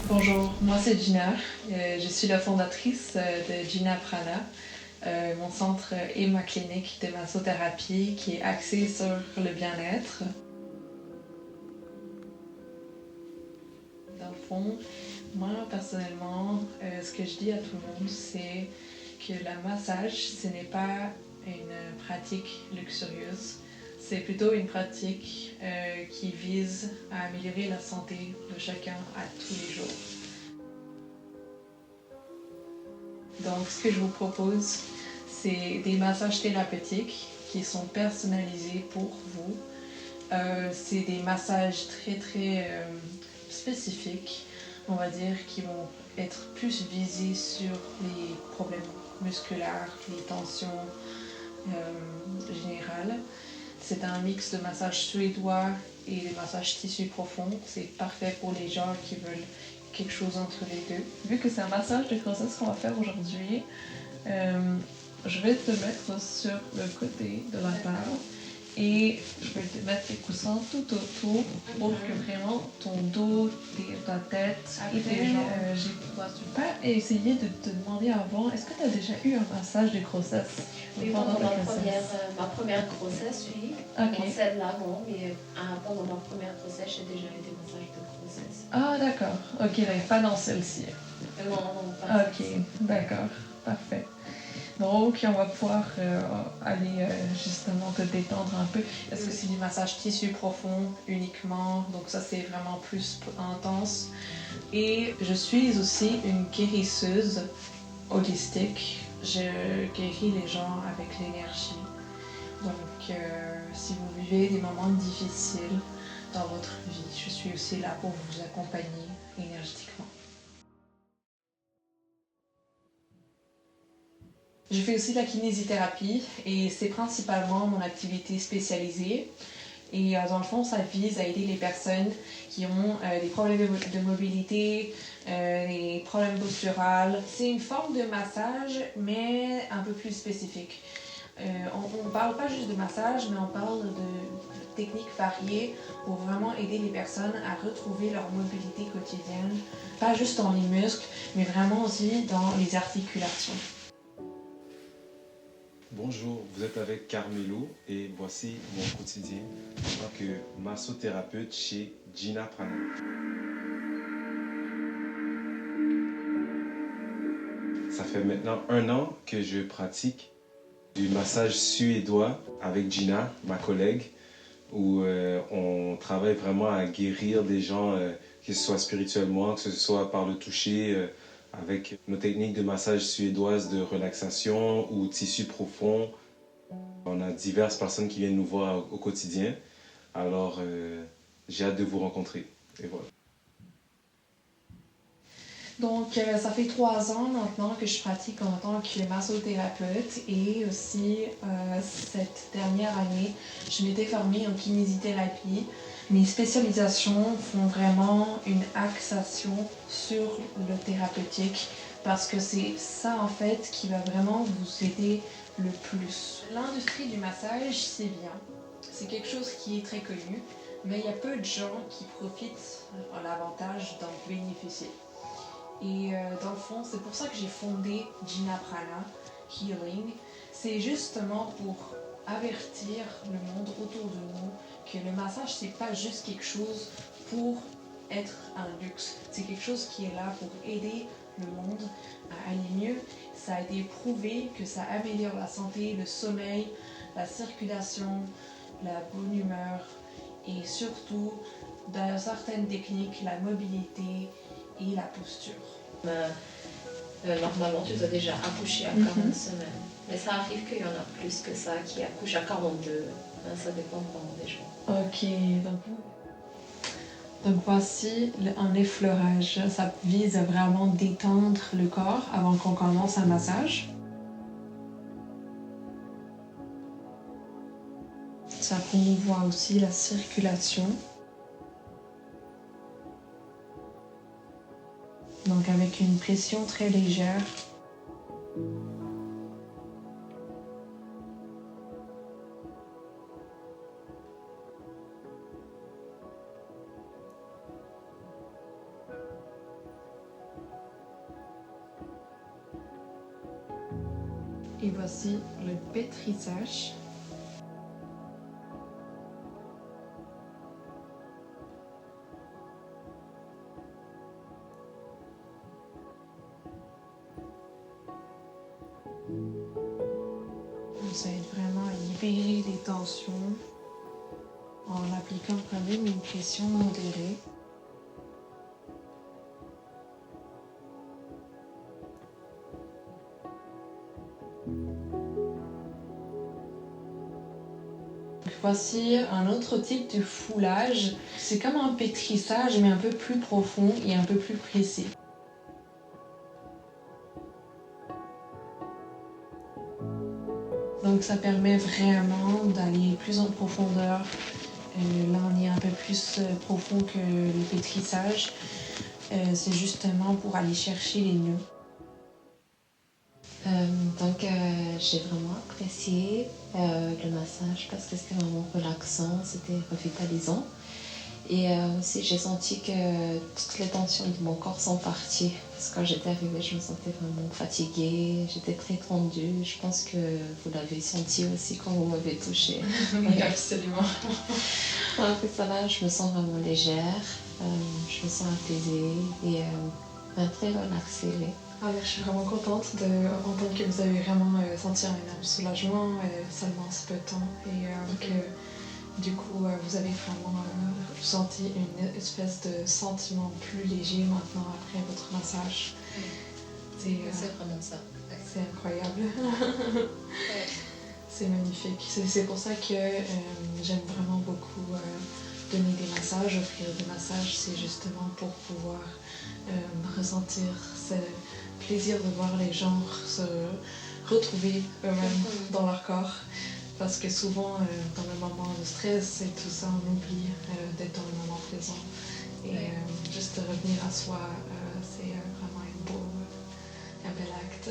Bonjour, moi c'est Gina. Je suis la fondatrice de Gina Prana, mon centre et ma clinique de massothérapie qui est axée sur le bien-être. Dans le fond, moi personnellement, ce que je dis à tout le monde, c'est que le massage, ce n'est pas une pratique luxurieuse. C'est plutôt une pratique qui vise à améliorer la santé de chacun à tous les jours. Donc, ce que je vous propose, c'est des massages thérapeutiques qui sont personnalisés pour vous. C'est des massages très spécifiques, on va dire, qui vont être plus visés sur les problèmes musculaires, les tensions générales. C'est un mix de massages suédois et de massages tissu profond. C'est parfait pour les gens qui veulent quelque chose entre les deux. Vu que c'est un massage de grossesse qu'on va faire aujourd'hui, je vais te mettre sur le côté de la table et je vais te mettre des coussins tout autour pour que vraiment ton dos, ta tête et tes jambes. Je n'ai pas essayé de te demander avant, est-ce que tu as déjà eu un massage de grossesse? Oui, pendant ma première grossesse, oui. Ok. Bon, celle-là, non, mais pendant ma première grossesse, j'ai déjà eu des massages de grossesse. Ah, d'accord. Ok, donc pas dans celle-ci. Non, pas celle-ci. Ok, d'accord. Parfait. Donc, on va pouvoir aller justement te détendre un peu. Est-ce que c'est du massage tissu profond uniquement? Donc ça, c'est vraiment plus intense. Et je suis aussi une guérisseuse holistique. Je guéris les gens avec l'énergie. Donc, si vous vivez des moments difficiles dans votre vie, je suis aussi là pour vous accompagner énergétiquement. Je fais aussi de la kinésithérapie et c'est principalement mon activité spécialisée. Et dans le fond, ça vise à aider les personnes qui ont des problèmes de mobilité, des problèmes posturaux. C'est une forme de massage, mais un peu plus spécifique. On ne parle pas juste de massage, mais on parle de techniques variées pour vraiment aider les personnes à retrouver leur mobilité quotidienne. Pas juste dans les muscles, mais vraiment aussi dans les articulations. Bonjour, vous êtes avec Carmelo et voici mon quotidien en tant que massothérapeute chez Gina Prana. Ça fait maintenant 1 an que je pratique du massage suédois avec Gina, ma collègue, où on travaille vraiment à guérir des gens, que ce soit spirituellement, que ce soit par le toucher, avec nos techniques de massage suédoise de relaxation ou tissu profond. On a diverses personnes qui viennent nous voir au quotidien. Alors, j'ai hâte de vous rencontrer. Et voilà. Donc, ça fait 3 ans maintenant que je pratique en tant que massothérapeute et aussi cette dernière année, je m'étais formée en kinésithérapie. Mes spécialisations font vraiment une axation sur le thérapeutique parce que c'est ça en fait qui va vraiment vous aider le plus. L'industrie du massage, c'est bien. C'est quelque chose qui est très connu, mais il y a peu de gens qui profitent à l'avantage d'en bénéficier. Et dans le fond, c'est pour ça que j'ai fondé Gina Prana Healing. C'est justement pour avertir le monde autour de nous que le massage, c'est pas juste quelque chose pour être un luxe. C'est quelque chose qui est là pour aider le monde à aller mieux. Ça a été prouvé que ça améliore la santé, le sommeil, la circulation, la bonne humeur et surtout, dans certaines techniques, la mobilité et la posture. Normalement, tu dois déjà accoucher à 40 semaines. Mais ça arrive qu'il y en a plus que ça qui accouchent à 42. Ça dépend vraiment des gens. Ok, donc voici un effleurage. Ça vise à vraiment détendre le corps avant qu'on commence un massage. Ça promouvoit aussi la circulation. Donc avec une pression très légère. Et voici le pétrissage. Ça aide vraiment à libérer les tensions en appliquant quand même une pression modérée. Voici un autre type de foulage. C'est comme un pétrissage mais un peu plus profond et un peu plus précis. Donc ça permet vraiment d'aller plus en profondeur. Là on est un peu plus profond que le pétrissage. C'est justement pour aller chercher les nœuds. J'ai vraiment apprécié le massage parce que c'était vraiment relaxant, c'était revitalisant. Et aussi j'ai senti que toutes les tensions de mon corps sont parties. Parce que quand j'étais arrivée, je me sentais vraiment fatiguée, j'étais très tendue. Je pense que vous l'avez senti aussi quand vous m'avez touchée. Oui, absolument. Après ça là, je me sens vraiment légère, je me sens apaisée et très relaxée. Alors, je suis vraiment contente d'entendre que vous avez vraiment senti un énorme soulagement seulement en ce peu de temps et que du coup vous avez vraiment senti une espèce de sentiment plus léger maintenant après votre massage. C'est vraiment ça. Ouais. C'est incroyable. C'est magnifique. C'est pour ça que j'aime vraiment beaucoup donner des massages, offrir des massages. C'est justement pour pouvoir ressentir ce plaisir de voir les gens se retrouver eux-mêmes dans leur corps. Parce que souvent, dans le moment de stress et tout ça, on oublie d'être dans le moment présent. Et juste revenir à soi, c'est vraiment un bel acte.